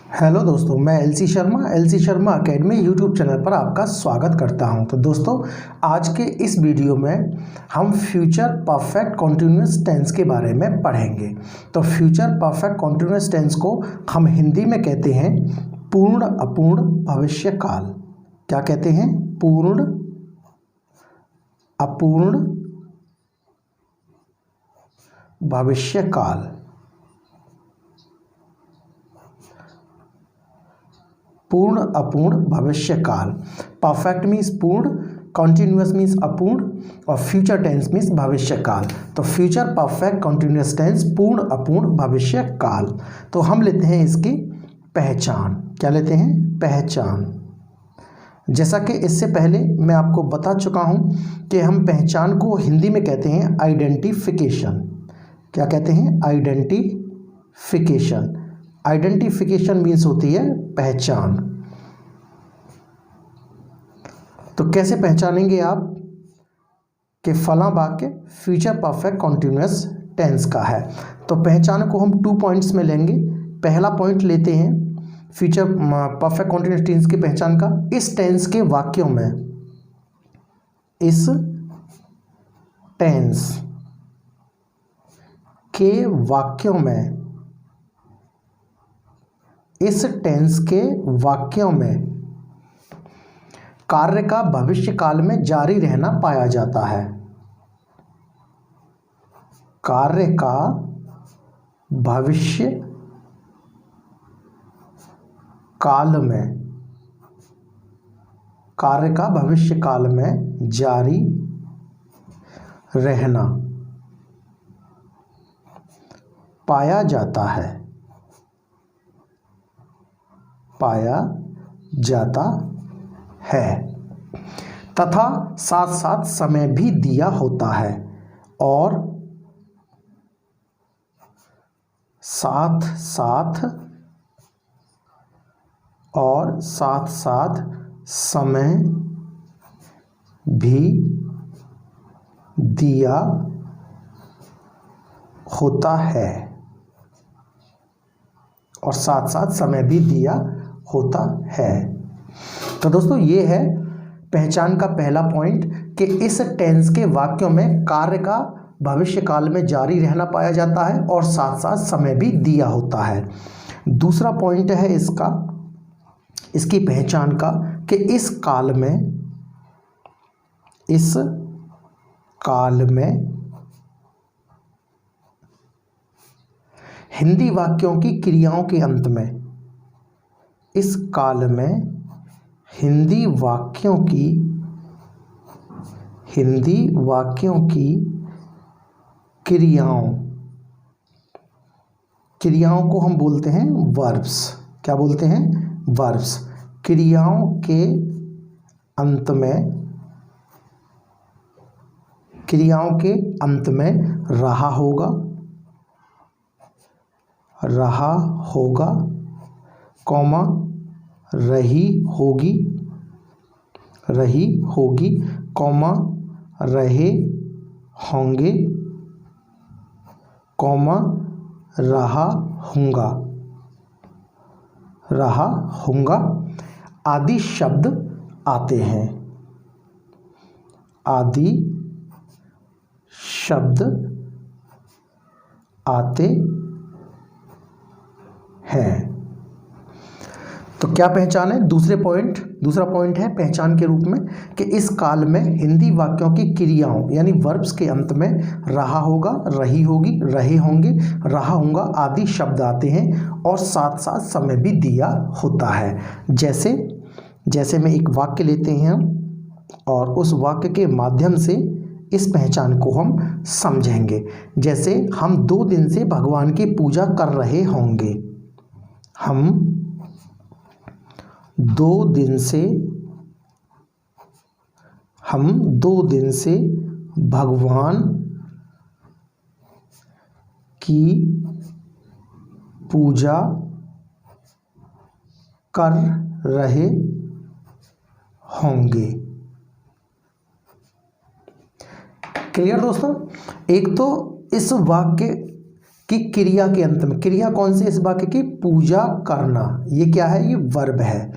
Hello दोस्तों, मैं LC Sharma academy YouTube channel पर आपका स्वागत करता हूं। तो दोस्तों, आज के इस वीडियो में हम फ्यूचर परफेक्ट कॉन्टिन्यूअस टेंस के बारे में पढ़ेंगे। तो फ्यूचर परफेक्ट कॉन्टिन्यूअस टेंस को हम हिंदी में कहते हैं पूर्ण अपूर्ण भविष्यकाल। क्या कहते हैं? पूर्ण अपूर्ण भविष्यकाल। पूर्ण अपूर्ण भविष्यकाल। परफेक्ट मीन्स पूर्ण, कॉन्टिन्यूअस मीन्स अपूर्ण और फ्यूचर टेंस मीन्स भविष्यकाल। तो फ्यूचर परफेक्ट कॉन्टिन्यूअस टेंस पूर्ण अपूर्ण भविष्यकाल। तो हम लेते हैं इसकी पहचान। क्या लेते हैं? पहचान। जैसा कि इससे पहले मैं आपको बता चुका हूं कि हम पहचान को हिंदी में कहते हैं आइडेंटिफिकेशन। क्या कहते हैं? आइडेंटिफिकेशन। आइडेंटिफिकेशन मीन्स होती है पहचान। तो कैसे पहचानेंगे आप कि फला वाक्य फ्यूचर परफेक्ट कॉन्टिन्यूअस टेंस का है? तो पहचान को हम 2 पॉइंट्स में लेंगे। पहला पॉइंट लेते हैं फ्यूचर परफेक्ट कॉन्टिन्यूअस टेंस की पहचान का। इस टेंस के वाक्यों में, इस टेंस के वाक्यों में, इस टेंस के वाक्यों में कार्य का भविष्य काल में जारी रहना पाया जाता है। कार्य का भविष्य काल में, कार्य का भविष्य काल में जारी रहना पाया जाता है, पाया जाता है तथा साथ साथ समय भी दिया होता है और साथ साथ समय भी दिया होता है, और साथ साथ समय भी दिया होता है। तो दोस्तों, ये है पहचान का पहला पॉइंट कि इस टेंस के वाक्यों में कार्य का भविष्य काल में जारी रहना पाया जाता है और साथ साथ समय भी दिया होता है। दूसरा पॉइंट है इसकी पहचान का कि इस काल में हिंदी वाक्यों की क्रियाओं के अंत में, इस काल में हिंदी वाक्यों की क्रियाओं को हम बोलते हैं वर्ब्स। क्या बोलते हैं? वर्ब्स। क्रियाओं के अंत में रहा होगा, कॉमा रही होगी, कॉमा रहे होंगे, कॉमा रहा होगा आदि शब्द आते हैं। आदि शब्द आते हैं। तो क्या पहचान है? दूसरा पॉइंट है पहचान के रूप में कि इस काल में हिंदी वाक्यों की क्रियाओं यानी वर्ब्स के अंत में रहा होगा, रही होगी, रहे होंगे, रहा होगा आदि शब्द आते हैं और साथ साथ समय भी दिया होता है। जैसे में एक वाक्य लेते हैं और उस वाक्य के माध्यम से इस पहचान को हम समझेंगे। जैसे हम 2 दिन से भगवान की पूजा कर रहे होंगे। हम 2 दिन से भगवान की पूजा कर रहे होंगे। क्लियर दोस्तों? एक तो इस वाक्य कि क्रिया के अंत में, क्रिया कौन सी इस वाक्य की, पूजा करना, ये क्या है, ये वर्ब है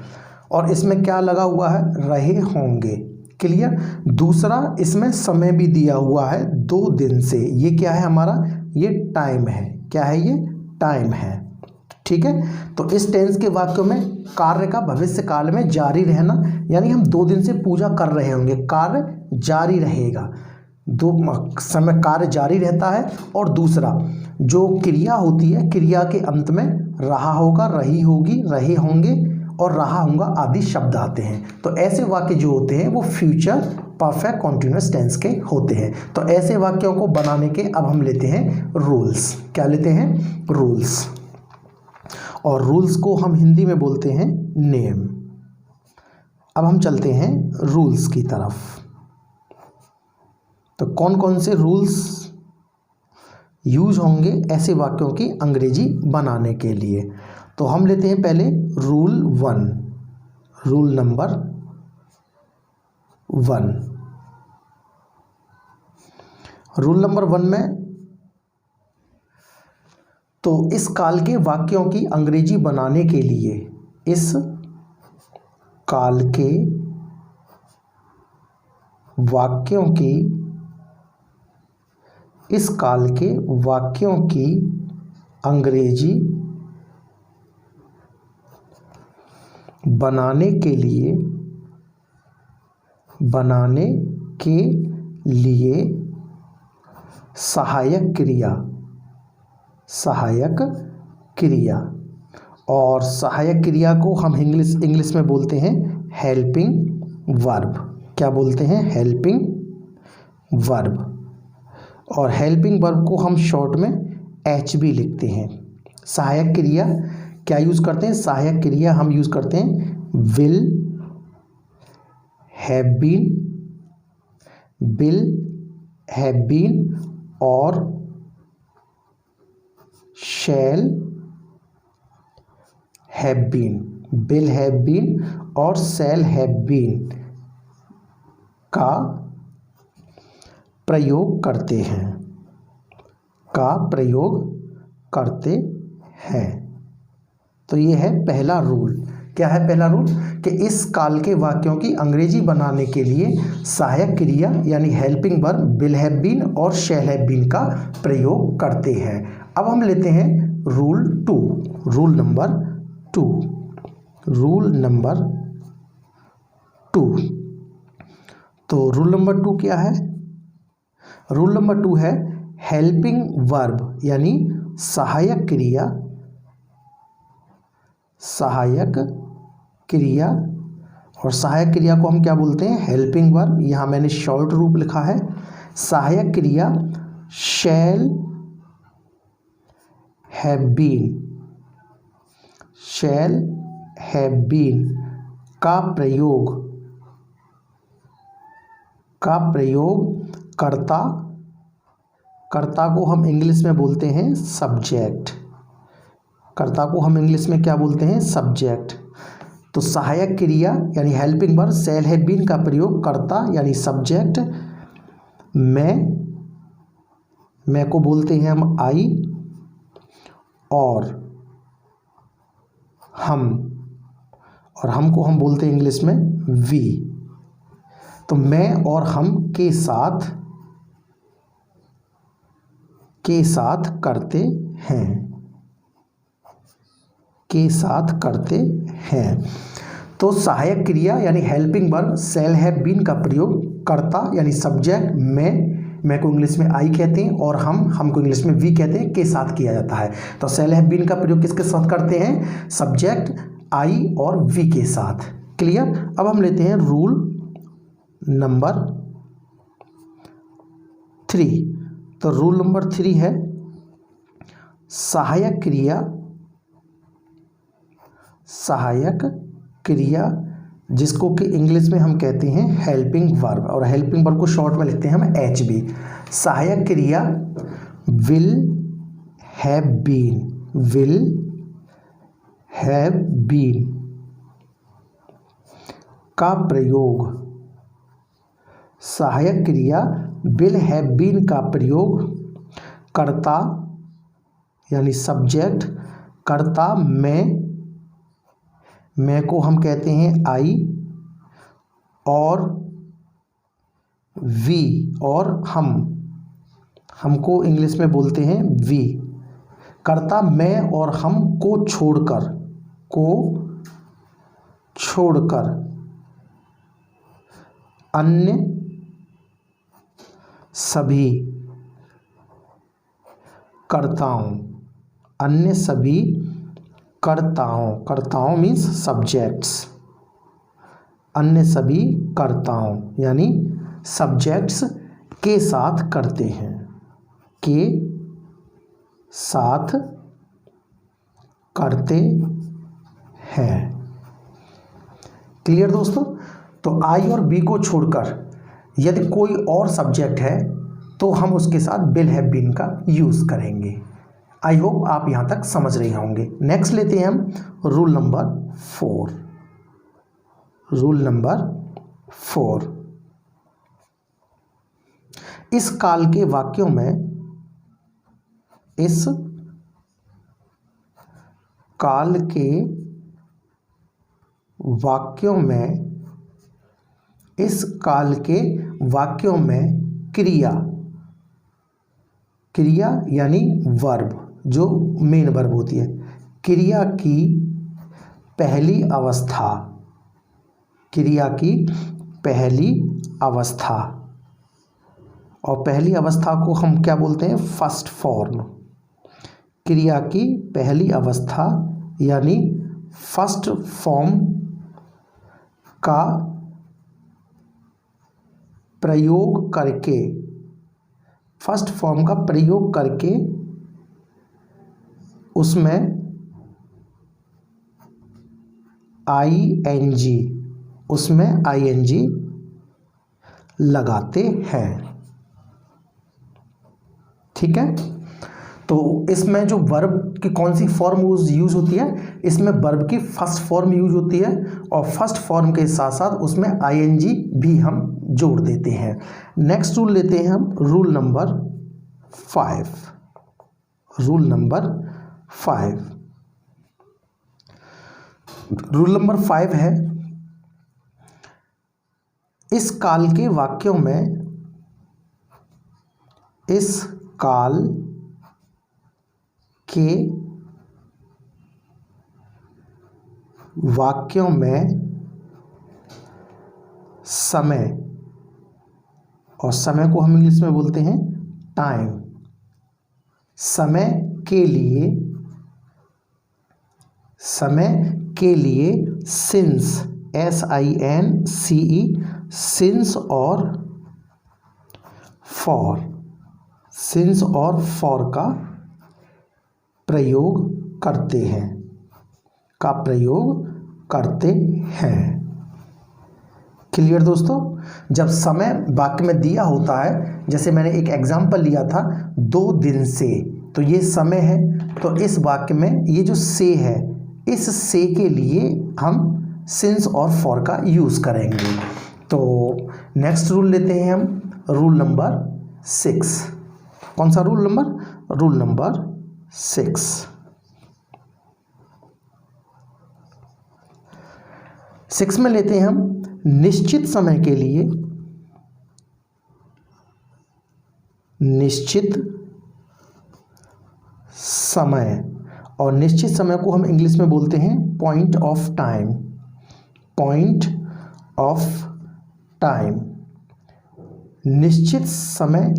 और इसमें क्या लगा हुआ है, रहे होंगे। क्लियर। दूसरा इसमें समय भी दिया हुआ है 2 दिन से, ये क्या है हमारा, ये टाइम है, क्या है, ये टाइम है। ठीक है। तो इस टेंस के वाक्यों में कार्य का भविष्य काल में जारी रहना, यानी हम 2 दिन से पूजा कर रहे होंगे, कार्य जारी रहेगा, 2 समय कार्य जारी रहता है। और दूसरा जो क्रिया होती है, क्रिया के अंत में रहा होगा, रही होगी, रहे होंगे और रहा होगा आदि शब्द आते हैं। तो ऐसे वाक्य जो होते हैं वो फ्यूचर परफेक्ट कॉन्टिन्यूअस टेंस के होते हैं। तो ऐसे वाक्यों को बनाने के अब हम लेते हैं रूल्स। क्या लेते हैं, रूल्स। और रूल्स को हम हिंदी में बोलते हैं नेम। अब हम चलते हैं रूल्स की तरफ। तो कौन कौन से रूल्स यूज होंगे ऐसे वाक्यों की अंग्रेजी बनाने के लिए। तो हम लेते हैं पहले rule 1, rule number 1। Rule number 1 में तो इस काल के वाक्यों की अंग्रेजी बनाने के लिए, इस काल के वाक्यों की, इस काल के वाक्यों की अंग्रेजी बनाने के लिए सहायक क्रिया और सहायक क्रिया को हम इंग्लिश में बोलते हैं हेल्पिंग वर्ब। क्या बोलते हैं, हेल्पिंग वर्ब। और हेल्पिंग वर्ब को हम शॉर्ट में HB लिखते हैं। सहायक क्रिया क्या यूज़ करते हैं, सहायक क्रिया हम यूज़ करते हैं विल, हैव बीन और shall have been. Will have been और शैल हैव बीन का प्रयोग करते हैं। तो ये है पहला रूल। क्या है पहला रूल, कि इस काल के वाक्यों की अंग्रेजी बनाने के लिए सहायक क्रिया यानी helping verb will have been और शैल हैव बीन का प्रयोग करते हैं। अब हम लेते हैं रूल 2, रूल नंबर 2। तो रूल नंबर 2 क्या है, रूल नंबर 2 है हेल्पिंग वर्ब यानी सहायक क्रिया और सहायक क्रिया को हम क्या बोलते हैं, हेल्पिंग वर्ब। यहाँ मैंने शॉर्ट रूप लिखा है। सहायक क्रिया शैल हैव बीन का प्रयोग कर्ता को हम इंग्लिश में बोलते हैं सब्जेक्ट। कर्ता को हम इंग्लिश में क्या बोलते हैं, सब्जेक्ट। तो सहायक क्रिया यानी helping verb shall have been का प्रयोग कर्ता यानी सब्जेक्ट मैं को बोलते हैं हम आई और हम को हम बोलते हैं इंग्लिश में वी। तो मैं और हम के साथ करते हैं। तो सहायक क्रिया यानी helping verb shall have been का प्रयोग कर्ता यानी सब्जेक्ट मैं को इंग्लिश में आई कहते हैं और हम को इंग्लिश में वी कहते हैं, के साथ किया जाता है। तो शैल हैव बीन का प्रयोग किसके साथ करते हैं, सब्जेक्ट आई और वी के साथ। क्लियर। अब हम लेते हैं रूल नंबर 3। तो रूल नंबर 3 है सहायक क्रिया जिसको कि इंग्लिश में हम कहते हैं हेल्पिंग वर्ब और हेल्पिंग वर्ब को शॉर्ट में लिखते हैं हम HB। सहायक क्रिया विल हैव बीन का प्रयोग, सहायक क्रिया विल हैव बीन का प्रयोग कर्ता यानी सब्जेक्ट, कर्ता मैं को हम कहते हैं आई, और वी और हमको इंग्लिश में बोलते हैं वी। कर्ता मैं और हम को छोड़कर अन्य सभी कर्ताओं मीन्स सब्जेक्ट्स, अन्य सभी कर्ताओं यानी सब्जेक्ट्स के साथ करते हैं, क्लियर दोस्तों। तो आई और बी को छोड़कर यदि कोई और सब्जेक्ट है तो हम उसके साथ विल हैव बीन का यूज करेंगे। आई होप आप यहां तक समझ रहे होंगे। नेक्स्ट लेते हैं हम रूल नंबर 4। रूल नंबर 4, इस काल के वाक्यों में क्रिया यानी वर्ब, जो मेन वर्ब होती है, क्रिया की पहली अवस्था, और पहली अवस्था को हम क्या बोलते हैं? First form. क्रिया की पहली अवस्था यानी फर्स्ट फॉर्म का प्रयोग करके उसमें आईएनजी लगाते हैं। ठीक है, तो इसमें जो वर्ब की कौन सी फॉर्म यूज होती है? इसमें वर्ब की फर्स्ट फॉर्म यूज होती है, और फर्स्ट फॉर्म के साथ साथ उसमें आईएनजी भी हम जोड़ देते हैं। नेक्स्ट रूल लेते हैं हम रूल नंबर 5। रूल नंबर 5 है, इस काल के वाक्यों में समय, और समय को हम इंग्लिश में बोलते हैं टाइम, समय के लिए सिंस, सिंस और फॉर का प्रयोग करते हैं। क्लियर दोस्तों। जब समय वाक्य में दिया होता है, जैसे मैंने एक एग्जाम्पल लिया था 2 दिन से, तो ये समय है, तो इस वाक्य में ये जो से है, इस से के लिए हम सिंस और फॉर का यूज करेंगे। तो नेक्स्ट रूल लेते हैं हम रूल नंबर 6। कौन सा रूल नंबर? Rule number 6। 6 में लेते हैं हम निश्चित समय के लिए, और निश्चित समय को हम इंग्लिश में बोलते हैं पॉइंट ऑफ टाइम। निश्चित समय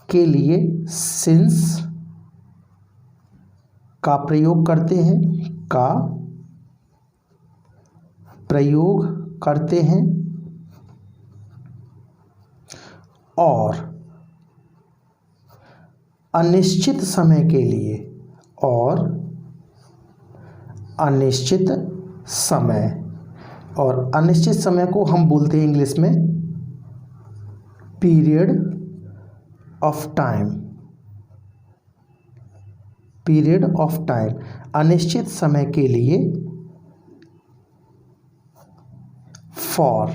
के लिए सिंस का प्रयोग करते हैं, और अनिश्चित समय के लिए, अनिश्चित समय को हम बोलते हैं इंग्लिश में पीरियड ऑफ टाइम। अनिश्चित समय के लिए फॉर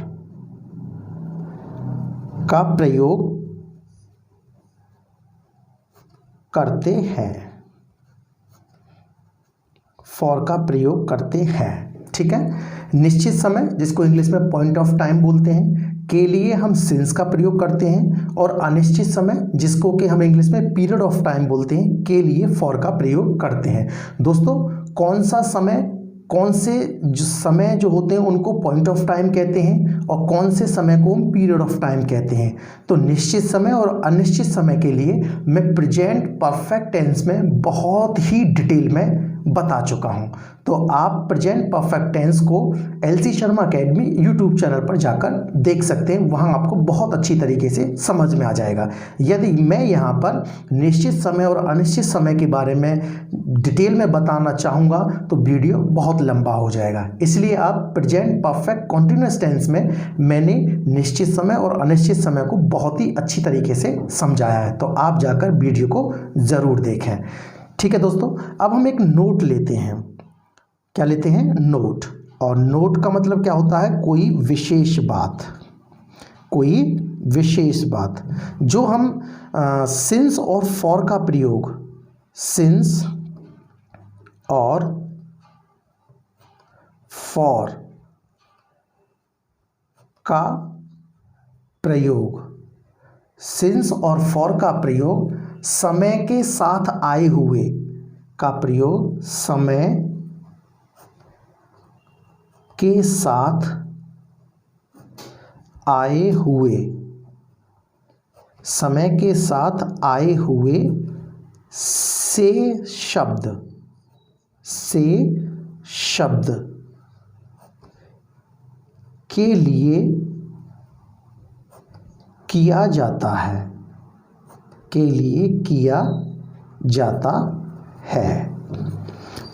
का प्रयोग करते हैं, फॉर का प्रयोग करते हैं। ठीक है। निश्चित समय जिसको इंग्लिश में पॉइंट ऑफ टाइम बोलते हैं के लिए हम सिंस का प्रयोग करते हैं, और अनिश्चित समय जिसको कि हम इंग्लिश में पीरियड ऑफ टाइम बोलते हैं के लिए फॉर का प्रयोग करते हैं। दोस्तों कौन सा समय, कौन से जो समय जो होते हैं उनको पॉइंट ऑफ टाइम कहते हैं और कौन से समय को हम पीरियड ऑफ टाइम कहते हैं। तो निश्चित समय और अनिश्चित समय के लिए मैं प्रेजेंट परफेक्ट टेंस में बहुत ही डिटेल में बता चुका हूं। तो आप प्रेजेंट परफेक्ट टेंस को LC Sharma academy YouTube channel पर जाकर देख सकते हैं, वहां आपको बहुत अच्छी तरीके से समझ में आ जाएगा। यदि मैं यहां पर निश्चित समय और अनिश्चित समय के बारे में डिटेल में बताना चाहूँगा तो वीडियो बहुत लंबा हो जाएगा, इसलिए आप प्रेजेंट परफेक्ट कॉन्टिन्यूअस टेंस में मैंने निश्चित समय और अनिश्चित समय को बहुत ही अच्छी तरीके से समझाया है, तो आप जाकर वीडियो को ज़रूर देखें। ठीक है दोस्तों, अब हम एक नोट लेते हैं। क्या लेते हैं? नोट। और नोट का मतलब क्या होता है? कोई विशेष बात, कोई विशेष बात जो हम सिंस और फॉर का प्रयोग, सिंस और फॉर का प्रयोग, सिंस और फॉर का प्रयोग समय के साथ आए हुए का प्रयोग, समय के साथ आए हुए, समय के साथ आए हुए से शब्द, से शब्द के लिए किया जाता है, के लिए किया जाता है।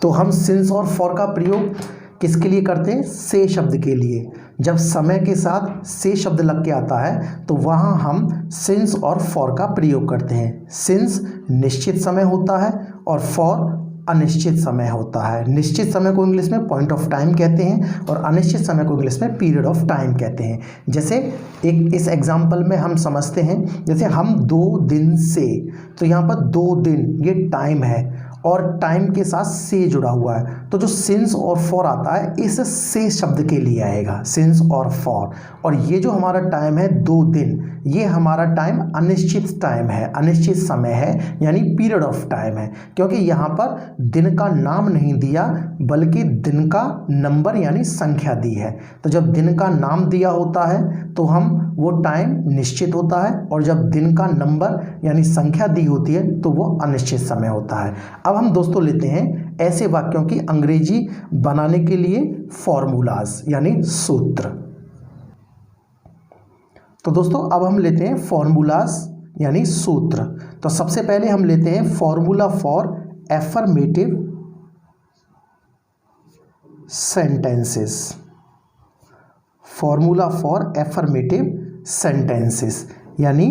तो हम सिंस और फॉर का प्रयोग किसके लिए करते हैं? से शब्द के लिए। जब समय के साथ से शब्द लग के आता है तो वहाँ हम सिंस और फॉर का प्रयोग करते हैं। सिंस निश्चित समय होता है और फॉर अनिश्चित समय होता है। निश्चित समय को इंग्लिश में पॉइंट ऑफ टाइम कहते हैं और अनिश्चित समय को इंग्लिश में पीरियड ऑफ टाइम कहते हैं। जैसे एक इस एग्जाम्पल में हम समझते हैं, जैसे हम 2 दिन से, तो यहाँ पर 2 दिन ये टाइम है और टाइम के साथ से जुड़ा हुआ है, तो जो सिंस और फॉर आता है इस से शब्द के लिए आएगा, सिंस और फॉर। और ये जो हमारा टाइम है 2 दिन, ये हमारा टाइम अनिश्चित टाइम है, अनिश्चित समय है, यानी पीरियड ऑफ टाइम है, क्योंकि यहाँ पर दिन का नाम नहीं दिया बल्कि दिन का नंबर यानी संख्या दी है। तो जब दिन का नाम दिया होता है तो हम वो टाइम निश्चित होता है, और जब दिन का नंबर यानी संख्या दी होती है तो वो अनिश्चित समय होता है। अब हम दोस्तों लेते हैं ऐसे वाक्यों की अंग्रेजी बनाने के लिए फॉर्मूलाज यानी सूत्र। तो दोस्तों अब हम लेते हैं फॉर्मूलाज यानी सूत्र। तो सबसे पहले हम लेते हैं formula for affirmative sentences, formula for affirmative sentences यानी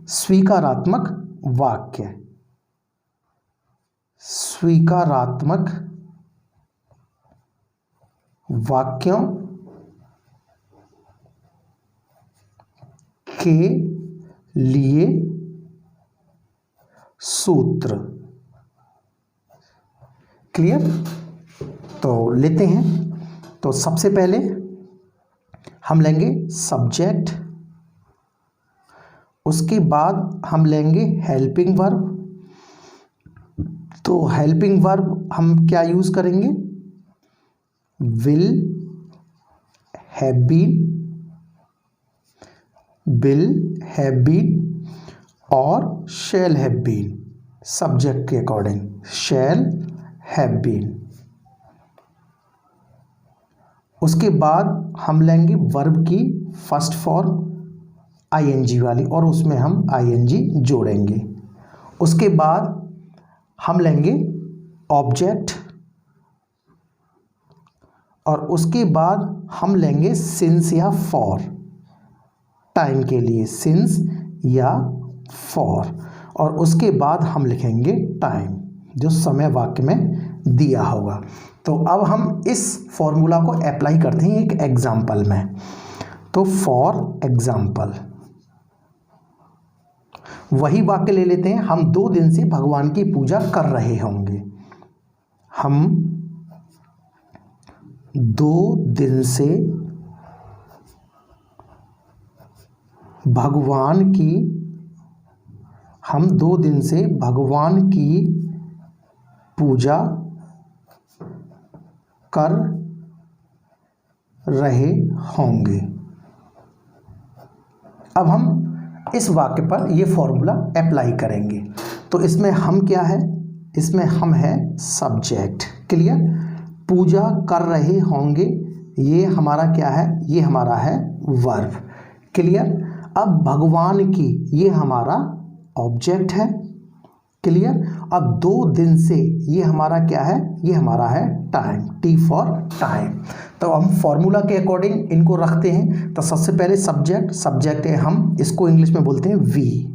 स्वीकारात्मक वाक्य, स्वीकारात्मक वाक्यों के लिए सूत्र। क्लियर? तो लेते हैं। तो सबसे पहले हम लेंगे सब्जेक्ट, उसके बाद हम लेंगे हेल्पिंग वर्ब। तो हेल्पिंग वर्ब हम क्या यूज करेंगे? Will, have been, will have been और शैल हैव बीन, सब्जेक्ट के अकॉर्डिंग शैल हैव बीन। उसके बाद हम लेंगे वर्ब की फर्स्ट फॉर्म आईएनजी वाली और उसमें हम आईएनजी जोड़ेंगे। उसके बाद हम लेंगे ऑब्जेक्ट और उसके बाद हम लेंगे सिंस या फॉर, टाइम के लिए सिंस या फॉर, और उसके बाद हम लिखेंगे टाइम जो समय वाक्य में दिया होगा। तो अब हम इस फॉर्मूला को अप्लाई करते हैं एक एग्जाम्पल में। तो फॉर एग्जाम्पल वही वाक्य ले लेते हैं, हम 2 दिन से भगवान की पूजा कर रहे होंगे। हम 2 दिन से भगवान की पूजा कर रहे होंगे। अब हम इस वाक्य पर ये फॉर्मूला अप्लाई करेंगे। तो इसमें हम क्या है, इसमें हम है सब्जेक्ट, क्लियर। पूजा कर रहे होंगे ये हमारा क्या है, ये हमारा है वर्ब, क्लियर। अब भगवान की ये हमारा ऑब्जेक्ट है, क्लियर। अब 2 दिन से ये हमारा क्या है, ये हमारा है टाइम, टी फॉर टाइम। तो हम फॉर्मूला के अकॉर्डिंग इनको रखते हैं। तो सबसे पहले सब्जेक्ट है, हम इसको इंग्लिश में बोलते हैं वी।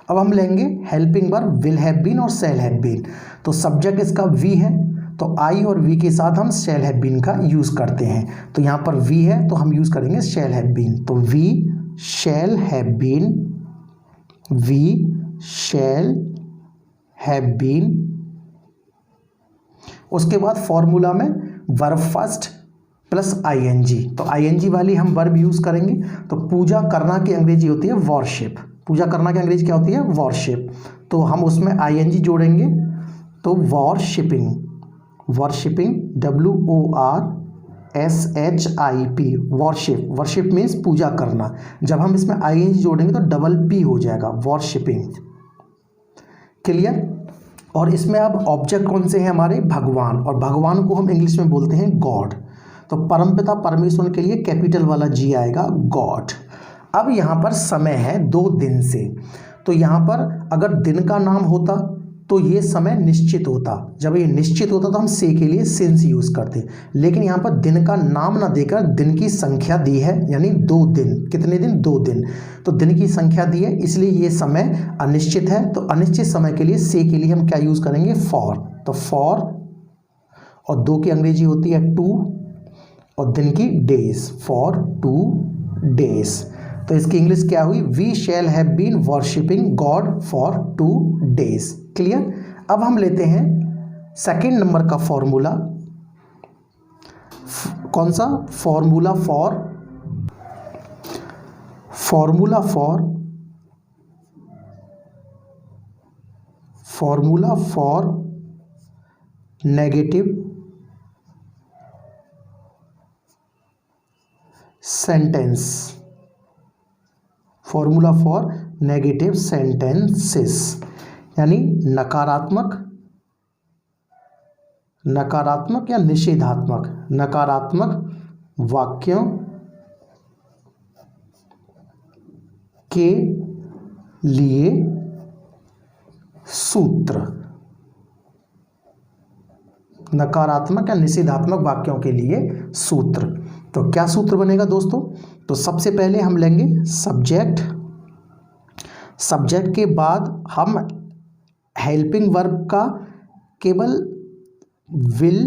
अब हम लेंगे helping verb will have been और शैल हैव बीन। तो सब्जेक्ट इसका वी है, तो आई और वी के साथ हम शैल हैव बीन का यूज़ करते हैं। तो यहाँ पर वी है तो हम यूज़ करेंगे शैल हैव बीन। तो वी शैल हैव बीन। उसके बाद फॉर्मूला में वर्ब फर्स्ट प्लस आईएनजी। तो आईएनजी वाली हम वर्ब यूज़ करेंगे। तो पूजा करना की अंग्रेजी होती है वॉरशिप। पूजा करना की अंग्रेजी क्या होती है, वॉरशिप। तो हम उसमें आईएनजी जोड़ेंगे। तो वॉरशिपिंग WORSHIP, वॉरशिप मीन्स पूजा करना। जब हम इसमें आईएनजी जोड़ेंगे तो डबल पी हो जाएगा, वॉरशिपिंग, क्लियर। और इसमें अब ऑब्जेक्ट कौन से हैं हमारे, भगवान। और भगवान को हम इंग्लिश में बोलते हैं गॉड। तो परमपिता परमेश्वर के लिए कैपिटल वाला जी आएगा, गॉड। अब यहाँ पर समय है 2 दिन से। तो यहाँ पर अगर दिन का नाम होता तो ये समय निश्चित होता। जब ये निश्चित होता तो हम से के लिए सिंस यूज़ करते। लेकिन यहाँ पर दिन का नाम ना देकर दिन की संख्या दी है, यानी 2 दिन। कितने दिन, 2 दिन। तो दिन की संख्या दी है, इसलिए ये समय अनिश्चित है। तो अनिश्चित समय के लिए से के लिए हम क्या यूज़ करेंगे, फॉर। तो फॉर, और 2 की अंग्रेजी होती है 2, और दिन की डेज, फॉर 2 डेज। तो इसकी इंग्लिश क्या हुई, we shall have been worshipping God for 2 days, clear. अब हम लेते हैं सेकंड नंबर का फॉर्मूला। कौन सा, formula for negative sentence, formula for negative sentences, यानी नकारात्मक या निषेधात्मक, नकारात्मक वाक्यों के लिए सूत्र। नकारात्मक या निषेधात्मक वाक्यों के लिए सूत्र। तो क्या सूत्र बनेगा दोस्तों, तो सबसे पहले हम लेंगे सब्जेक्ट के बाद हम हेल्पिंग वर्ब का केवल विल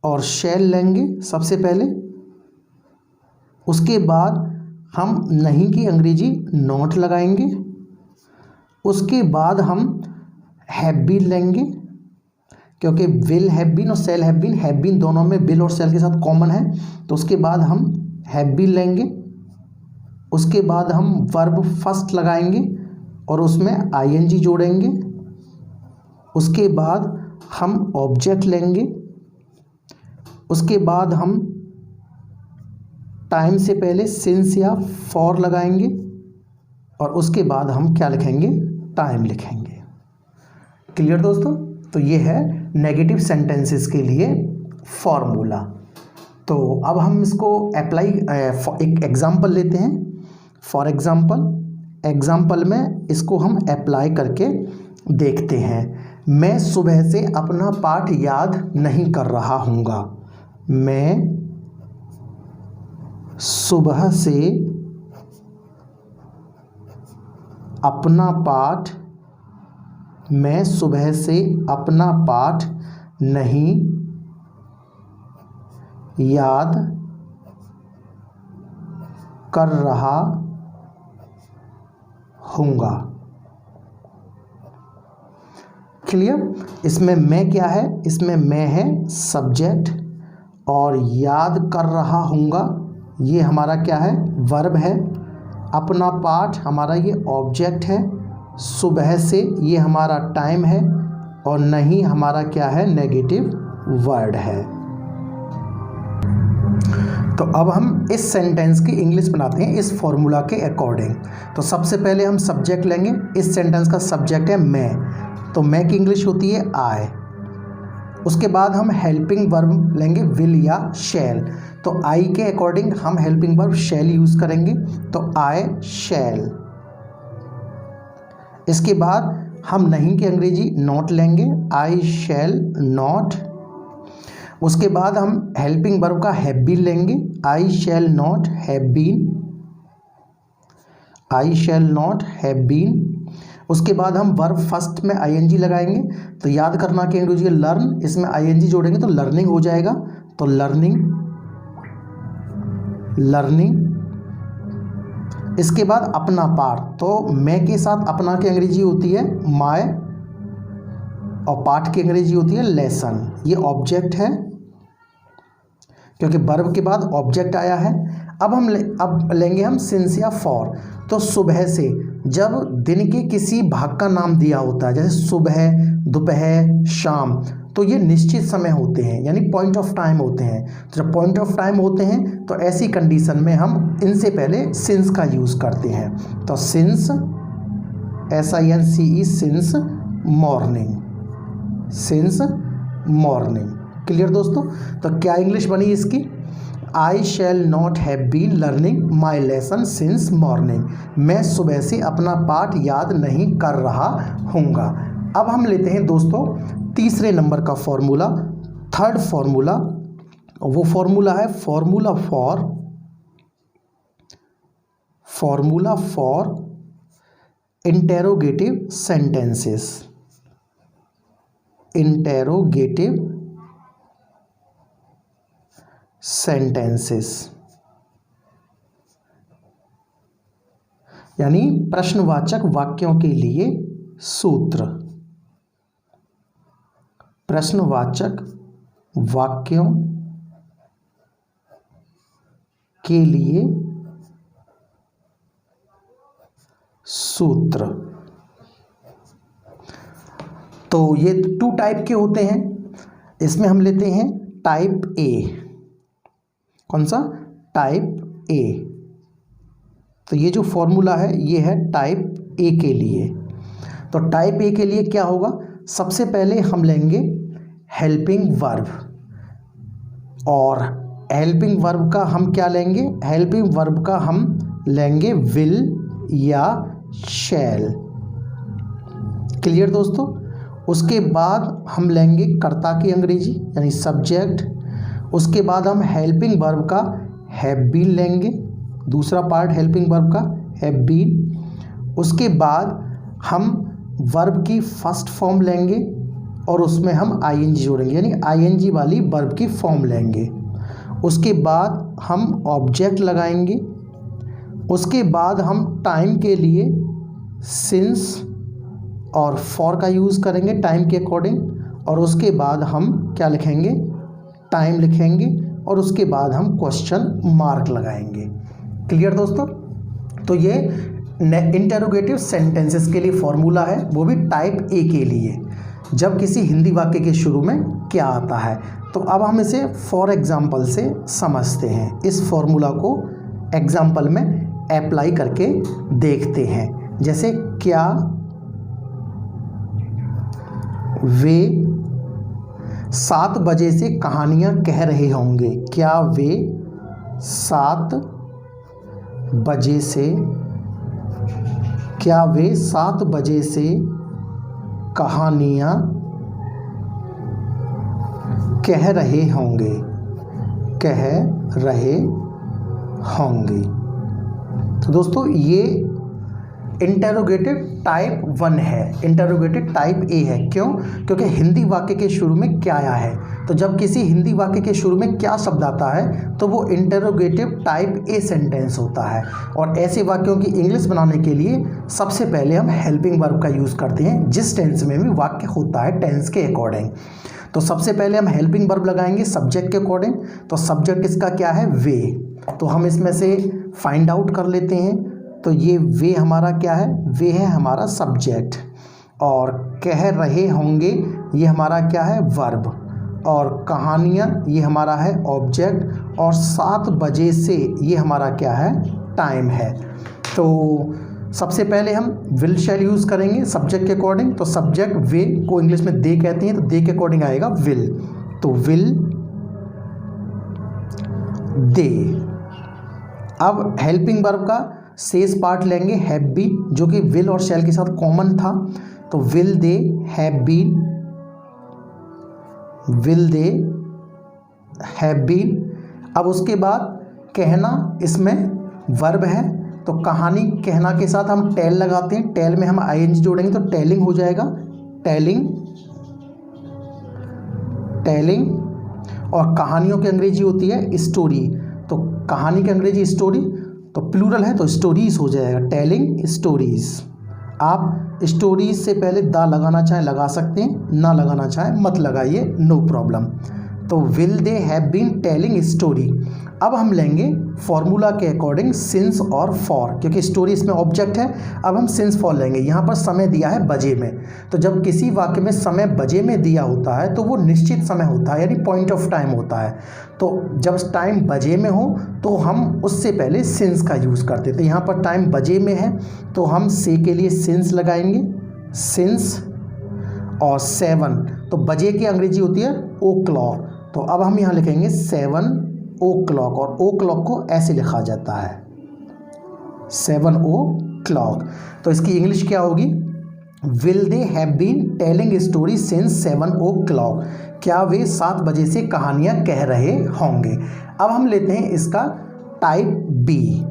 और शैल लेंगे सबसे पहले। उसके बाद हम नहीं की अंग्रेजी नॉट लगाएंगे। उसके बाद हम हैव बीन लेंगे, क्योंकि विल हैव बीन और शैल हैव बीन दोनों में विल और शैल के साथ कॉमन है। तो उसके बाद हम हैव बीन लेंगे। उसके बाद हम वर्ब फर्स्ट लगाएंगे और उसमें आईएनजी जोड़ेंगे। उसके बाद हम ऑब्जेक्ट लेंगे। उसके बाद हम टाइम से पहले सिंस या फॉर लगाएंगे और उसके बाद हम क्या लिखेंगे, टाइम लिखेंगे। क्लियर दोस्तों, तो ये है नेगेटिव सेंटेंसेस के लिए फॉर्मूला। तो अब हम इसको अप्लाई, एक एग्जांपल लेते हैं। फॉर एग्जांपल में इसको हम अप्लाई करके देखते हैं। मैं सुबह से अपना पाठ याद नहीं कर रहा हूँगा। मैं सुबह से अपना पाठ नहीं याद कर रहा होऊंगा। क्लियर। इसमें मैं क्या है, इसमें मैं है सब्जेक्ट, और याद कर रहा हूँगा ये हमारा क्या है, वर्ब है। अपना पाठ हमारा ये ऑब्जेक्ट है। सुबह से ये हमारा टाइम है, और नहीं हमारा क्या है, नेगेटिव वर्ड है। तो अब हम इस सेंटेंस की इंग्लिश बनाते हैं इस फॉर्मूला के अकॉर्डिंग। तो सबसे पहले हम सब्जेक्ट लेंगे। इस सेंटेंस का सब्जेक्ट है मैं, तो मैं की इंग्लिश होती है आई। उसके बाद हम हेल्पिंग वर्ब लेंगे विल या शैल। तो आई के अकॉर्डिंग हम हेल्पिंग वर्ब शैल यूज़ करेंगे, तो आई शैल। इसके बाद हम नहीं की अंग्रेजी नॉट लेंगे, आई शैल नॉट। उसके बाद हम हेल्पिंग वर्ब का हैव बीन लेंगे, I shall not have been, I shall not have been. उसके बाद हम वर्ब फर्स्ट में आईएनजी लगाएंगे, तो याद करना कि अंग्रेजी है लर्न, इसमें आईएनजी जोड़ेंगे तो लर्निंग हो जाएगा, तो लर्निंग, लर्निंग। इसके बाद अपना पार्ट, तो मैं के साथ अपना की अंग्रेजी होती है माय, और पार्ट की अंग्रेजी होती है लेसन। ये ऑब्जेक्ट है क्योंकि वर्ब के बाद ऑब्जेक्ट आया है। अब लेंगे हम सिंस या फॉर। तो सुबह से, जब दिन के किसी भाग का नाम दिया होता है, जैसे सुबह, दोपहर, शाम, तो ये निश्चित समय होते हैं, यानी पॉइंट ऑफ टाइम होते हैं। तो जब पॉइंट ऑफ टाइम होते हैं तो ऐसी कंडीशन में हम इनसे पहले सिंस का यूज़ करते हैं। तो since, SINCE, since morning, since morning. Clear दोस्तों। तो क्या इंग्लिश बनी इसकी, I shall not have been learning my lesson since morning. मैं सुबह से अपना पाठ याद नहीं कर रहा हूँगा। अब हम लेते हैं दोस्तों तीसरे नंबर का फॉर्मूला, थर्ड फॉर्मूला। वो फॉर्मूला है formula for interrogative sentences, interrogative sentences, यानी प्रश्नवाचक वाक्यों के लिए सूत्र, प्रश्नवाचक वाक्यों के लिए सूत्र। तो ये 2 टाइप के होते हैं। इसमें हम लेते हैं टाइप ए। कौन सा, टाइप ए। तो ये जो फॉर्मूला है ये है टाइप ए के लिए। तो टाइप ए के लिए क्या होगा, सबसे पहले हम लेंगे हेल्पिंग वर्ब, और हेल्पिंग वर्ब का हम क्या लेंगे, हेल्पिंग वर्ब का हम लेंगे विल या शैल। क्लियर दोस्तों। उसके बाद हम लेंगे कर्ता की अंग्रेजी यानी सब्जेक्ट। उसके बाद हम हेल्पिंग वर्ब का हैव बीन लेंगे, दूसरा पार्ट हेल्पिंग वर्ब का हैव बीन। उसके बाद हम वर्ब की फर्स्ट फॉर्म लेंगे और उसमें हम आईएनजी जोड़ेंगे, यानी आईएनजी वाली वर्ब की फॉर्म लेंगे। उसके बाद हम ऑब्जेक्ट लगाएंगे। उसके बाद हम टाइम के लिए सिंस और फॉर का यूज़ करेंगे टाइम के अकॉर्डिंग। और उसके बाद हम क्या लिखेंगे, टाइम लिखेंगे, और उसके बाद हम क्वेश्चन मार्क लगाएंगे। क्लियर दोस्तों। तो ये इंटेरोगेटिव सेंटेंसेस के लिए फॉर्मूला है, वो भी टाइप ए के लिए, जब किसी हिंदी वाक्य के शुरू में क्या आता है। तो अब हम इसे फॉर एग्जाम्पल से समझते हैं। इस फॉर्मूला को एग्जाम्पल में अप्लाई करके देखते हैं। जैसे क्या वे 7 बजे से कहानियाँ कह रहे होंगे, क्या वे 7 बजे से, क्या वे 7 बजे से कहानियाँ कह रहे होंगे, कह रहे होंगे। तो दोस्तों ये इंटेरोगेटिव टाइप 1 है, इंटेरोगेटिव टाइप ए है। क्यों? क्योंकि हिंदी वाक्य के शुरू में क्या आया है, तो जब किसी हिंदी वाक्य के शुरू में क्या शब्द आता है तो वो इंटेरोगेटिव टाइप ए सेंटेंस होता है। और ऐसे वाक्यों की इंग्लिश बनाने के लिए सबसे पहले हम हेल्पिंग वर्ब का यूज़ करते हैं, जिस टेंस में भी वाक्य होता है टेंस के अकॉर्डिंग। तो सबसे पहले हम हेल्पिंग वर्ब लगाएंगे सब्जेक्ट के अकॉर्डिंग। तो सब्जेक्ट इसका क्या है? वे। तो हम इसमें से फाइंड आउट कर लेते हैं। तो ये वे हमारा क्या है? वे है हमारा सब्जेक्ट। और कह रहे होंगे ये हमारा क्या है? वर्ब। और कहानियाँ ये हमारा है ऑब्जेक्ट। और 7 बजे से ये हमारा क्या है? टाइम है। तो सबसे पहले हम विल शैल यूज़ करेंगे सब्जेक्ट के अकॉर्डिंग। तो सब्जेक्ट वे को इंग्लिश में दे कहते हैं, तो दे के अकॉर्डिंग आएगा विल। तो विल दे। अब हेल्पिंग वर्ब का शेष पार्ट लेंगे हैव बीन, जो कि विल और शैल के साथ कॉमन था। तो will they have been, will they have been. अब उसके बाद कहना इसमें वर्ब है, तो कहानी कहना के साथ हम टेल लगाते हैं। टेल में हम आईएनजी जोड़ेंगे तो टेलिंग हो जाएगा, टेलिंग, टेलिंग। और कहानियों की अंग्रेजी होती है स्टोरी, तो कहानी की अंग्रेजी स्टोरी, तो प्लूरल है तो स्टोरीज हो जाएगा, टेलिंग स्टोरीज। आप स्टोरीज से पहले दा लगाना चाहें लगा सकते हैं, ना लगाना चाहें मत लगाइए, नो प्रॉब्लम। तो will they have been telling story. अब हम लेंगे फॉर्मूला के अकॉर्डिंग सिंस और फॉर, क्योंकि स्टोरी इसमें ऑब्जेक्ट है। अब हम सिंस फॉर लेंगे। यहाँ पर समय दिया है बजे में, तो जब किसी वाक्य में समय बजे में दिया होता है तो वो निश्चित समय होता है, यानी पॉइंट ऑफ टाइम होता है। तो जब टाइम बजे में हो तो हम उससे पहले सिंस का यूज़ करते थे। यहाँ पर टाइम बजे में है तो हम से के लिए सिंस लगाएंगे, सिंस। और 7, तो बजे की अंग्रेजी होती है ओ क्लॉक, तो अब हम यहाँ लिखेंगे 7 ओ क्लॉक। और ओ क्लॉक को ऐसे लिखा जाता है 7 ओ क्लॉक। तो इसकी इंग्लिश क्या होगी? Will they have been telling story since 7 o'clock. क्या वे 7 बजे से कहानियाँ कह रहे होंगे। अब हम लेते हैं इसका टाइप बी,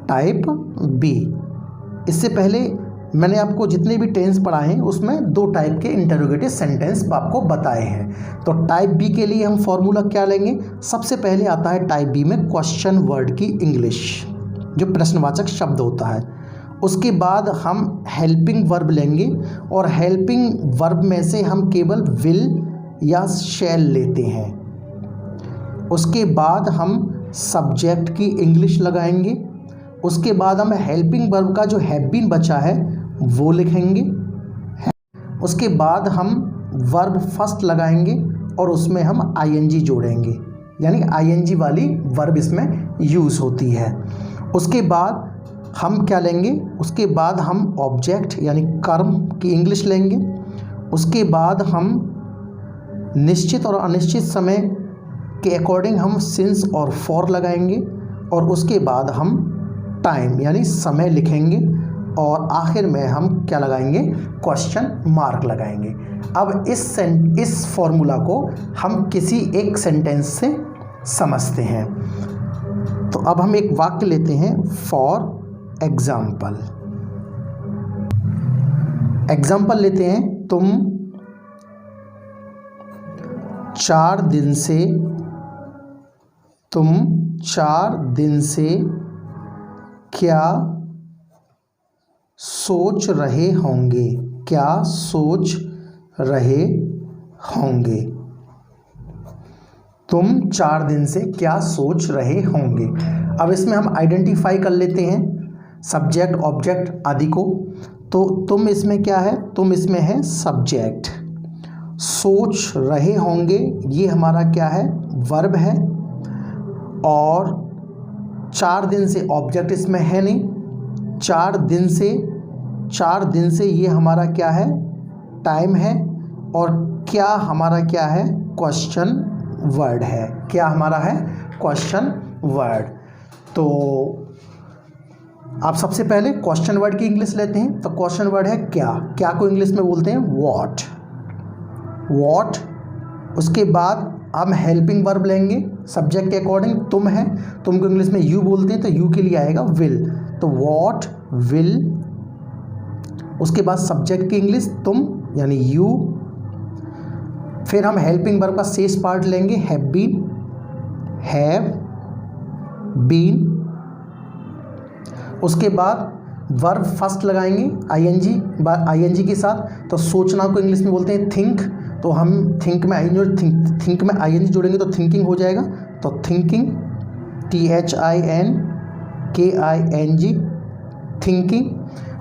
टाइप बी। इससे पहले मैंने आपको जितने भी टेंस पढ़ाए हैं उसमें 2 टाइप के इंटरोगेटिव सेंटेंस आपको बताए हैं। तो टाइप बी के लिए हम फॉर्मूला क्या लेंगे? सबसे पहले आता है टाइप बी में क्वेश्चन वर्ड की इंग्लिश, जो प्रश्नवाचक शब्द होता है। उसके बाद हम हेल्पिंग वर्ब लेंगे, और हेल्पिंग वर्ब में से हम केवल विल या शैल लेते हैं। उसके बाद हम सब्जेक्ट की इंग्लिश लगाएंगे। उसके बाद हम हेल्पिंग वर्ब का जो हैव बीन बचा है वो लिखेंगे। उसके बाद हम वर्ब फर्स्ट लगाएंगे और उसमें हम आईएनजी जोड़ेंगे, यानी आईएनजी वाली वर्ब इसमें यूज़ होती है। उसके बाद हम क्या लेंगे? उसके बाद हम ऑब्जेक्ट यानी कर्म की इंग्लिश लेंगे। उसके बाद हम निश्चित और अनिश्चित समय के अकॉर्डिंग हम सिंस और फॉर लगाएंगे। और उसके बाद हम टाइम यानी समय लिखेंगे। और आखिर में हम क्या लगाएंगे? क्वेश्चन मार्क लगाएंगे। अब इस फॉर्मूला को हम किसी एक सेंटेंस से समझते हैं। तो अब हम एक वाक्य लेते हैं, फॉर एग्जाम्पल। एग्जाम्पल लेते हैं, तुम 4 दिन से क्या सोच रहे होंगे? क्या सोच रहे होंगे? तुम 4 दिन से क्या सोच रहे होंगे। अब इसमें हम आइडेंटिफाई कर लेते हैं सब्जेक्ट, ऑब्जेक्ट आदि को। तो तुम इसमें क्या है? तुम इसमें है सब्जेक्ट। सोच रहे होंगे ये हमारा क्या है? वर्ब है। और 4 दिन से ऑब्जेक्ट इसमें है नहीं। 4 दिन से ये हमारा क्या है? टाइम है। और क्या हमारा क्या है? क्वेश्चन वर्ड है। क्या हमारा है? Question word. तो आप सबसे पहले क्वेश्चन वर्ड की इंग्लिश लेते हैं। तो क्वेश्चन वर्ड है क्या। क्या को इंग्लिश में बोलते हैं? What, what. उसके बाद हम हेल्पिंग वर्ब लेंगे सब्जेक्ट के अकॉर्डिंग। तुम है, तुम को इंग्लिश में यू बोलते हैं, तो यू के लिए आएगा विल। तो व्हाट विल उसके बाद सब्जेक्ट की इंग्लिश तुम यानी यू, फिर हम हेल्पिंग वर्ब का शेष पार्ट लेंगे हैव बीन, उसके बाद वर्ब फर्स्ट लगाएंगे आईएनजी के साथ। तो सोचना को इंग्लिश में बोलते हैं थिंक, तो हम थिंक में आईएनजी जोड़ेंगे तो थिंकिंग हो जाएगा। तो थिंकिंग THINKING थिंकिंग।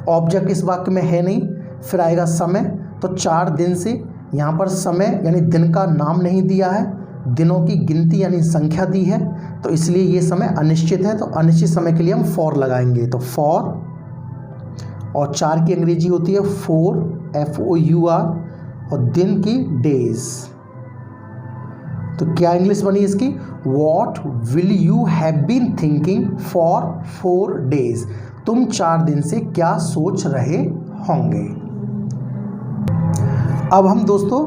ऑब्जेक्ट इस वाक्य में है नहीं। फिर आएगा समय, तो 4 दिन से, यहाँ पर समय यानी दिन का नाम नहीं दिया है, दिनों की गिनती यानी संख्या दी है, तो इसलिए ये समय अनिश्चित है। तो अनिश्चित समय के लिए हम फॉर लगाएंगे, तो फॉर, और 4 की अंग्रेजी होती है फोर FOUR, और दिन की डेज। तो क्या इंग्लिश बनी इसकी? What will you have been thinking for 4 days। तुम 4 दिन से क्या सोच रहे होंगे। अब हम दोस्तों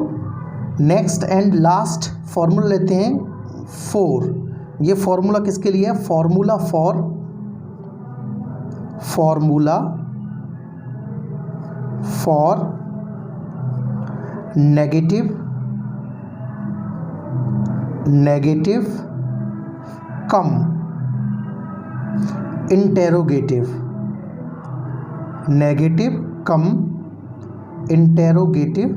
नेक्स्ट एंड लास्ट फॉर्मूला लेते हैं 4। ये फॉर्मूला किसके लिए है? Formula for negative come interrogative, negative come interrogative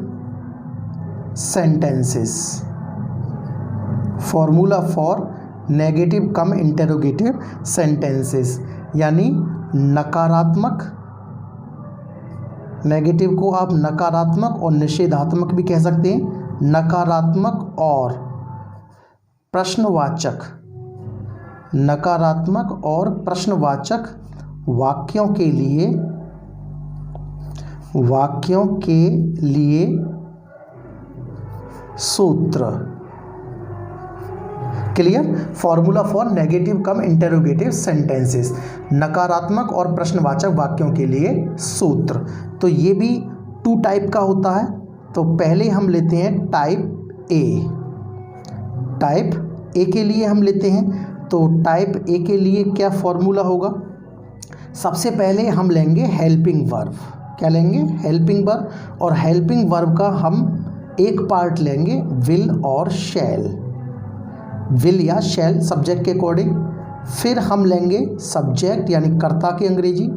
sentences. Formula for negative come interrogative sentences यानी नकारात्मक, नेगेटिव को आप नकारात्मक और निषेधात्मक भी कह सकते हैं। नकारात्मक और प्रश्नवाचक, नकारात्मक और प्रश्नवाचक वाक्यों के लिए सूत्र। Clear? Formula for negative come interrogative sentences, नकारात्मक और प्रश्नवाचक वाक्यों के लिए सूत्र। तो ये भी 2 टाइप का होता है। तो पहले हम लेते हैं टाइप ए के लिए हम लेते हैं। तो टाइप ए के लिए क्या फॉर्मूला होगा? सबसे पहले हम लेंगे हेल्पिंग वर्ब। क्या लेंगे? Helping verb. और हेल्पिंग वर्ब का हम एक पार्ट लेंगे विल और शैल, विल या शैल सब्जेक्ट के अकॉर्डिंग। फिर हम लेंगे सब्जेक्ट यानी कर्ता की अंग्रेजी।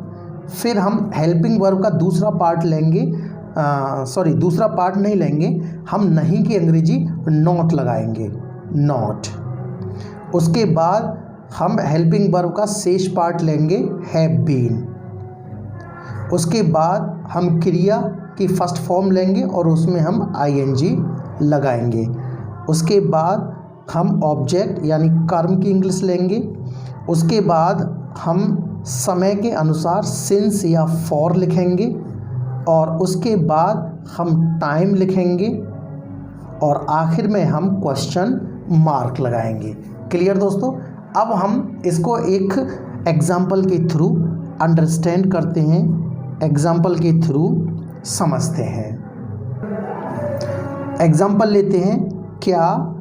फिर हम हेल्पिंग वर्ब का दूसरा पार्ट लेंगे, दूसरा पार्ट नहीं लेंगे, हम नहीं की अंग्रेजी नॉट लगाएंगे, नॉट। उसके बाद हम हेल्पिंग वर्ब का शेष पार्ट लेंगे हैव बीन। उसके बाद हम क्रिया की फर्स्ट फॉर्म लेंगे और उसमें हम आईएनजी लगाएंगे। उसके बाद हम ऑब्जेक्ट यानी कर्म की इंग्लिश लेंगे। उसके बाद हम समय के अनुसार सिंस या फॉर लिखेंगे और उसके बाद हम टाइम लिखेंगे और आखिर में हम क्वेश्चन मार्क लगाएंगे। क्लियर दोस्तों? अब हम इसको एक एग्जाम्पल के थ्रू अंडरस्टैंड करते हैं, एग्जाम्पल के थ्रू समझते हैं। एग्जाम्पल लेते हैं, क्या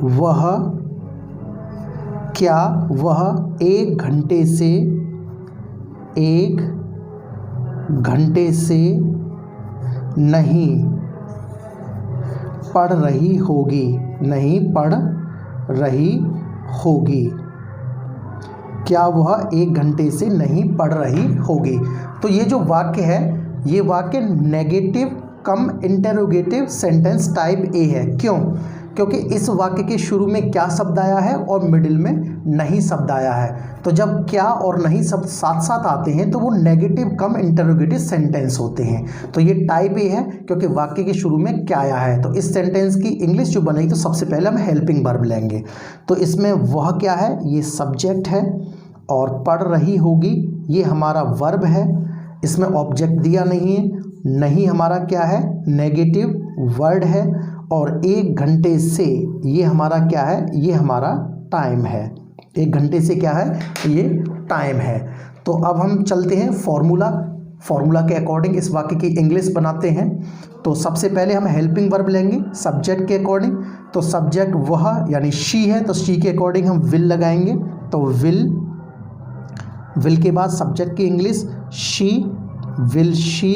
वह 1 घंटे से नहीं पढ़ रही होगी, क्या वह 1 घंटे से नहीं पढ़ रही होगी। तो ये जो वाक्य है, ये वाक्य negative come interrogative sentence type A है। क्यों? क्योंकि इस वाक्य के शुरू में क्या शब्द आया है और मिडिल में नहीं शब्द आया है। तो जब क्या और नहीं शब्द साथ साथ आते हैं तो वो नेगेटिव कम इंटेरोगेटिव सेंटेंस होते हैं। तो ये टाइप ए है क्योंकि वाक्य के शुरू में क्या आया है। तो इस सेंटेंस की इंग्लिश जो बनेगी तो सबसे पहले हम हेल्पिंग वर्ब लेंगे। तो इसमें वह क्या है? ये सब्जेक्ट है और पढ़ रही होगी ये हमारा वर्ब है। इसमें ऑब्जेक्ट दिया नहीं है, नहीं हमारा क्या है? नेगेटिव वर्ड है। और 1 घंटे से ये हमारा क्या है? ये हमारा टाइम है। 1 घंटे से क्या है? ये टाइम है। तो अब हम चलते हैं फॉर्मूला के अकॉर्डिंग इस वाक्य की इंग्लिश बनाते हैं। तो सबसे पहले हम हेल्पिंग वर्ब लेंगे सब्जेक्ट के अकॉर्डिंग। तो सब्जेक्ट वह यानी शी है, तो शी के अकॉर्डिंग हम विल लगाएंगे। तो विल विल के बाद सब्जेक्ट की इंग्लिश शी, विल शी।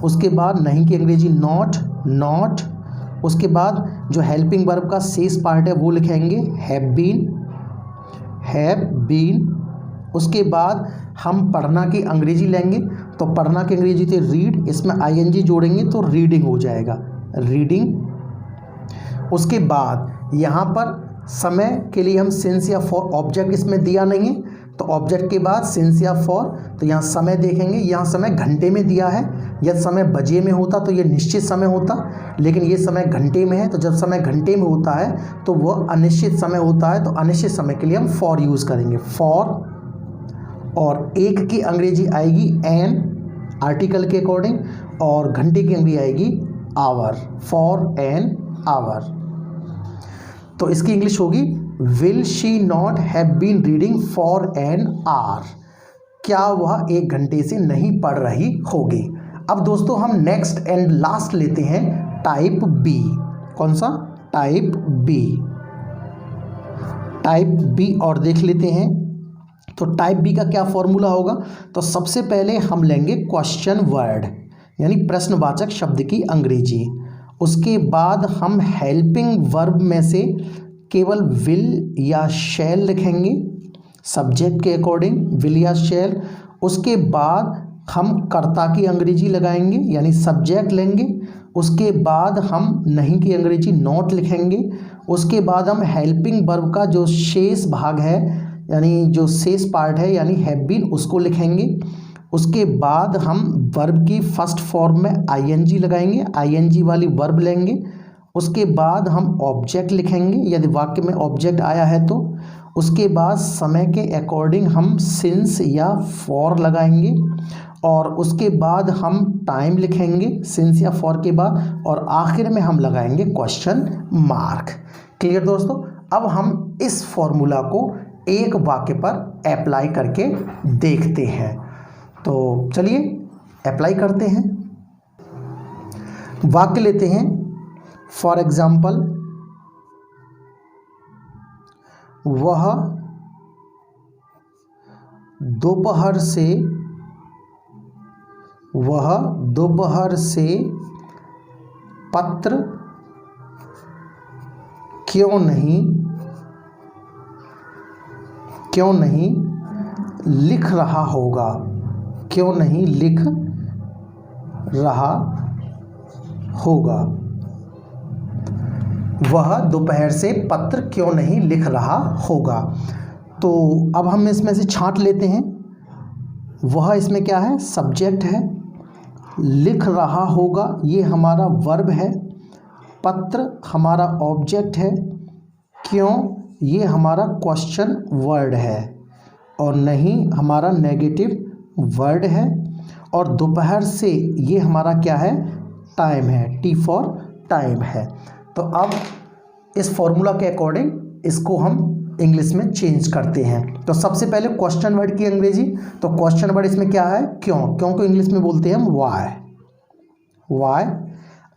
उसके बाद नहीं की अंग्रेजी नॉट, नॉट। उसके बाद जो हेल्पिंग वर्ब का शेष पार्ट है वो लिखेंगे हैव बीन, हैव बीन। उसके बाद हम पढ़ना की अंग्रेजी लेंगे, तो पढ़ना की अंग्रेजी थी रीड, इसमें आईएनजी जोड़ेंगे तो रीडिंग हो जाएगा, रीडिंग। उसके बाद यहाँ पर समय के लिए हम सिंस या फॉर, ऑब्जेक्ट इसमें दिया नहीं है, तो ऑब्जेक्ट के बाद सिंस या फॉर, तो यहाँ समय देखेंगे, यहाँ समय घंटे में दिया है। यदि समय बजे में होता तो ये निश्चित समय होता, लेकिन ये समय घंटे में है, तो जब समय घंटे में होता है तो वह अनिश्चित समय होता है, तो अनिश्चित समय के लिए हम फॉर यूज़ करेंगे, फॉर। और एक की अंग्रेजी आएगी एन, आर्टिकल के अकॉर्डिंग, और घंटे की अंग्रेजी आएगी आवर, फॉर एन आवर। तो इसकी इंग्लिश होगी will she not have been reading for an hour, क्या वह 1 घंटे से नहीं पढ़ रही होगी। अब दोस्तों हम नेक्स्ट एंड लास्ट लेते हैं टाइप बी। कौन सा? Type B. टाइप बी और देख लेते हैं। तो टाइप बी का क्या फॉर्मूला होगा? तो सबसे पहले हम लेंगे क्वेश्चन वर्ड यानी प्रश्नवाचक शब्द की अंग्रेजी। उसके बाद हम हेल्पिंग वर्ब में से केवल विल या शैल लिखेंगे सब्जेक्ट के अकॉर्डिंग, विल या शैल। उसके बाद हम कर्ता की अंग्रेजी लगाएंगे यानी सब्जेक्ट लेंगे। उसके बाद हम नहीं की अंग्रेजी नॉट लिखेंगे। उसके बाद हम हेल्पिंग वर्ब का जो शेष भाग है यानी जो शेष पार्ट है यानी हैव बीन उसको लिखेंगे। उसके बाद हम वर्ब की फर्स्ट फॉर्म में आईएनजी लगाएंगे, आईएनजी वाली वर्ब लेंगे। उसके बाद हम ऑब्जेक्ट लिखेंगे यदि वाक्य में ऑब्जेक्ट आया है तो। उसके बाद समय के अकॉर्डिंग हम सिंस या फॉर लगाएंगे और उसके बाद हम टाइम लिखेंगे सिंस या फॉर के बाद, और आखिर में हम लगाएंगे क्वेश्चन मार्क। क्लियर दोस्तों? अब हम इस फॉर्मूला को एक वाक्य पर अप्लाई करके देखते हैं। तो चलिए अप्लाई करते हैं। वाक्य लेते हैं। फॉर एग्जाम्पल, वह दोपहर से पत्र क्यों नहीं लिख रहा होगा, क्यों नहीं लिख रहा होगा। वह दोपहर से पत्र क्यों नहीं लिख रहा होगा। तो अब हम इसमें से छांट लेते हैं। वह इसमें क्या है? सब्जेक्ट है। लिख रहा होगा ये हमारा वर्ब है। पत्र हमारा ऑब्जेक्ट है। क्यों ये हमारा क्वेश्चन वर्ड है। और नहीं हमारा नेगेटिव वर्ड है। और दोपहर से ये हमारा क्या है? टाइम है, टी फॉर टाइम है। तो अब इस फॉर्मूला के अकॉर्डिंग इसको हम इंग्लिश में चेंज करते हैं। तो सबसे पहले क्वेश्चन वर्ड की अंग्रेजी, तो क्वेश्चन वर्ड इसमें क्या है? क्यों। क्यों को इंग्लिश में बोलते हैं हम वाई, वाई।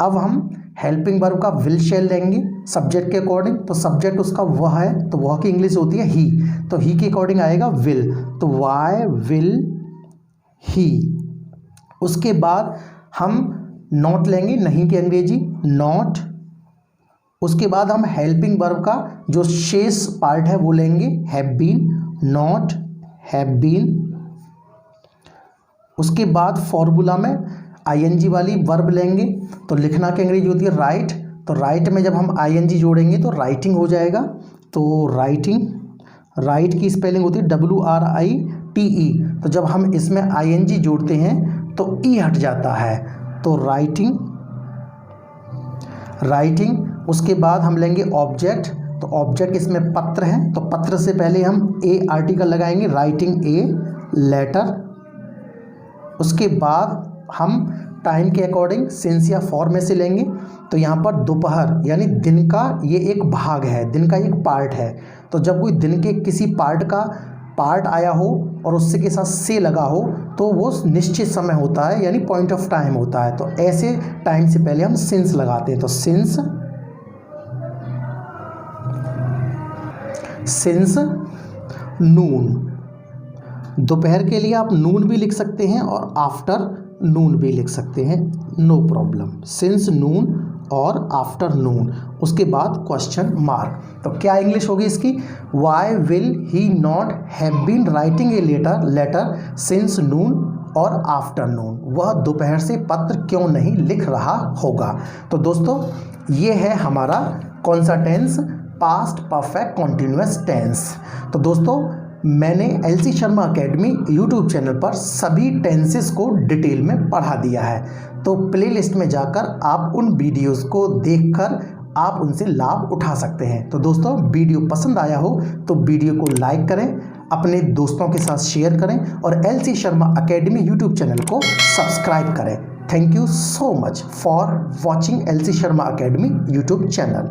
अब हम हेल्पिंग वर्ब का विल शैल लेंगे सब्जेक्ट के अकॉर्डिंग, तो सब्जेक्ट उसका वह है तो वह की इंग्लिश होती है ही, तो ही के अकॉर्डिंग आएगा विल, तो वाई विल ही। उसके बाद हम नॉट लेंगे नहीं की अंग्रेजी नॉट। उसके बाद हम हेल्पिंग वर्ब का जो शेष पार्ट है वो लेंगे have been, not have been. उसके बाद फॉर्मूला में आईएनजी वाली वर्ब लेंगे, तो लिखना की अंग्रेजी होती है राइट, तो राइट में जब हम आईएनजी जोड़ेंगे तो राइटिंग हो जाएगा, तो राइटिंग। राइट की स्पेलिंग होती है WRITE, तो जब हम इसमें आईएनजी जोड़ते हैं तो ई हट जाता है, तो राइटिंग, राइटिंग। उसके बाद हम लेंगे ऑब्जेक्ट, तो ऑब्जेक्ट इसमें पत्र है, तो पत्र से पहले हम ए आर्टिकल लगाएंगे, राइटिंग ए लेटर। उसके बाद हम टाइम के अकॉर्डिंग सिंस या फॉर में से लेंगे, तो यहाँ पर दोपहर यानी दिन का ये एक भाग है, दिन का एक पार्ट है, तो जब कोई दिन के किसी पार्ट का पार्ट आया हो और उससे के साथ से लगा हो तो वो निश्चित समय होता है यानी पॉइंट ऑफ टाइम होता है, तो ऐसे टाइम से पहले हम सिंस लगाते हैं, तो सिंस, सिंस नून। दोपहर के लिए आप नून भी लिख सकते हैं और आफ्टर नून भी लिख सकते हैं, नो प्रॉब्लम। सिंस नून और आफ्टर नून, उसके बाद क्वेश्चन मार्क। तो क्या इंग्लिश होगी इसकी? Why will he not have been writing a letter since noon और आफ्टरनून, वह दोपहर से पत्र क्यों नहीं लिख रहा होगा। तो दोस्तों ये है हमारा कौन सा tense? Past perfect continuous tense. तो दोस्तों मैंने LC Sharma academy YouTube channel पर सभी टेंसेस को डिटेल में पढ़ा दिया है, तो प्लेलिस्ट में जाकर आप उन वीडियोस को देखकर आप उनसे लाभ उठा सकते हैं। तो दोस्तों वीडियो पसंद आया हो तो वीडियो को लाइक करें, अपने दोस्तों के साथ शेयर करें और LC Sharma academy YouTube channel को सब्सक्राइब करें। Thank you so much for watching LC Sharma academy YouTube channel.